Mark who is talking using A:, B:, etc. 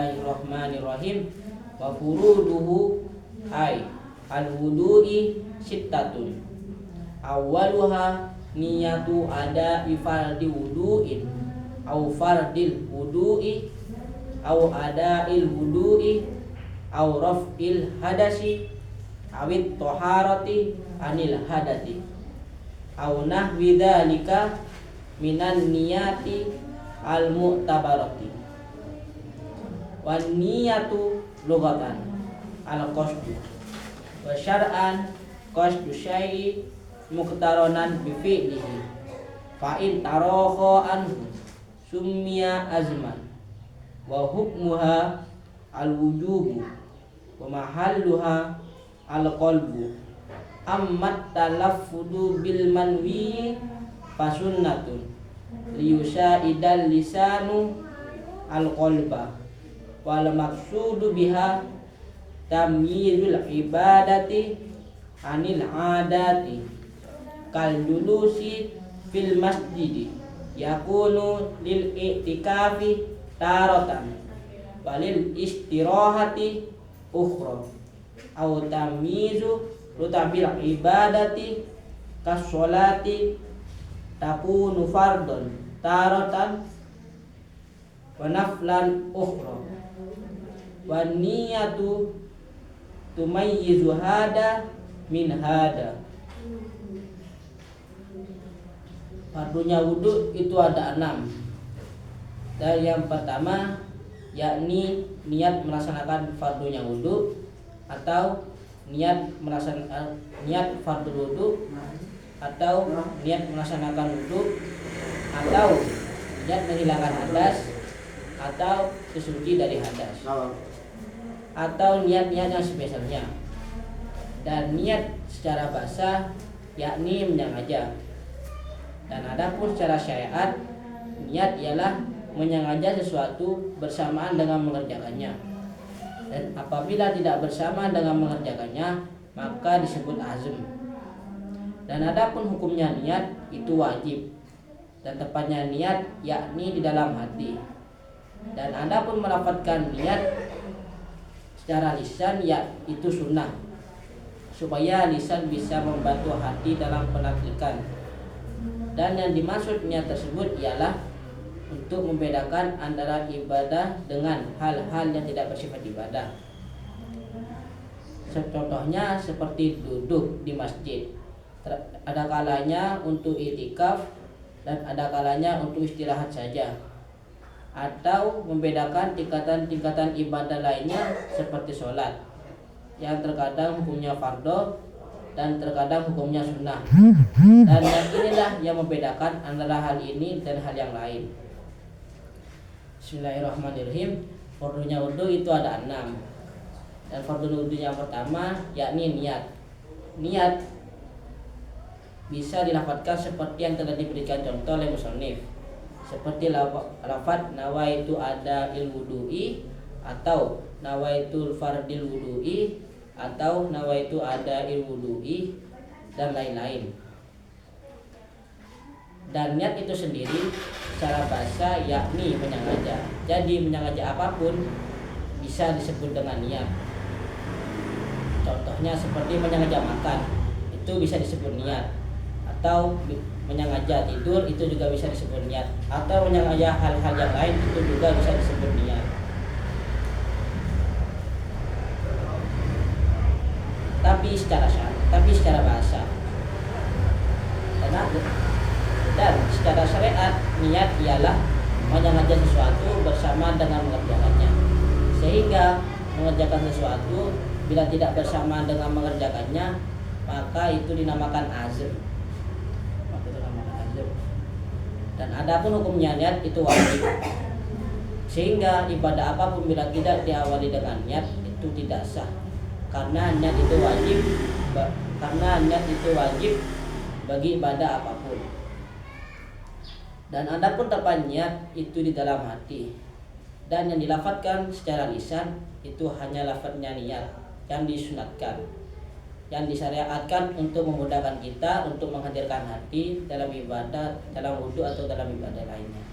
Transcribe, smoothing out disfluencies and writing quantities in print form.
A: Bismillahirrahmanirrahim. Wa furuduhu ay al-wudu'i sittatun. Awwaluha niyatu ada fardi wudu'in au fardil wudu'i au ada'il wudu'i au raf'il hadasi awit toharati anil hadati au nahwi dzalika minan niyati al mu'tabarati. Wan niyatu lughatan al qasdu wa syar'an qasdu syai'i muqtaronan bi fi'lihi fa in taraha anhu summiya azman wa hukmuha al wujubu wa mahalluha al qalbu amma talaffudu bil manwi fasunnatun liyusaidal lisanu al qalba wal maqsudu biha tamyizul ibadati anil adati kal julusi fil masjidi yakunu lil i'tikafi taratan walil istirahati ukhra aw tamyizu rutabil ibadati kasolati takunu fardon taratan wa naflan ukhra wa niyatu tumayyizu hada min hada. Fardunya wudu itu ada 6. Dan yang pertama yakni niat melaksanakan fardunya wudu atau niat fardu wudu atau niat melaksanakan wudu atau niat menghilangkan hadas atau sesuci dari hadas atau niat-niat yang spesialnya. Dan niat secara bahasa yakni menyengaja. Dan adapun secara syariat niat ialah menyengaja sesuatu bersamaan dengan mengerjakannya. Dan apabila tidak bersamaan dengan mengerjakannya maka disebut azm. Dan adapun hukumnya niat itu wajib. Dan tepatnya niat yakni di dalam hati. Dan adapun melafadzkan niat secara lisan ya itu sunnah, supaya lisan bisa membantu hati dalam penafsiran. Dan yang dimaksud niat tersebut ialah untuk membedakan antara ibadah dengan hal-hal yang tidak bersifat ibadah. Contohnya seperti duduk di masjid, ada kalanya untuk i'tikaf dan ada kalanya untuk istirahat saja. Atau membedakan tingkatan-tingkatan ibadah lainnya seperti sholat yang terkadang hukumnya fardhu dan terkadang hukumnya sunnah. Dan yang inilah yang membedakan antara hal ini dan hal yang lain. Bismillahirrahmanirrahim. Fardunya wudu itu ada 6. Dan fardu wudu yang pertama yakni niat. Niat bisa dilafadzkan seperti yang telah diberikan contoh oleh musannif, seperti lafadz nawaitu ada il wudu'i atau nawaitul fardil wudu'i atau nawaitu ada il wudu'i dan lain-lain. Dan niat itu sendiri secara bahasa yakni menyengaja. Jadi menyengaja apapun bisa disebut dengan niat. Contohnya seperti menyengaja makan itu bisa disebut niat, atau menyengaja tidur itu juga bisa disebut niat, atau menyengaja hal-hal yang lain itu juga bisa disebut niat. Tapi secara bahasa dan secara syariat niat ialah menyengaja sesuatu bersama dengan mengerjakannya. Sehingga mengerjakan sesuatu bila tidak bersama dengan mengerjakannya maka itu dinamakan azm. Dan adapun hukumnya niat itu wajib. Sehingga ibadah apapun bila tidak diawali dengan niat itu tidak sah. Karena niat itu wajib bagi ibadah apapun. Dan adapun tepat niat itu di dalam hati. Dan yang dilafadzkan secara lisan itu hanya lafadznya niat yang disunatkan, yang disyariatkan untuk memudahkan kita untuk menghadirkan hati dalam ibadah, dalam wudu atau dalam ibadah lainnya.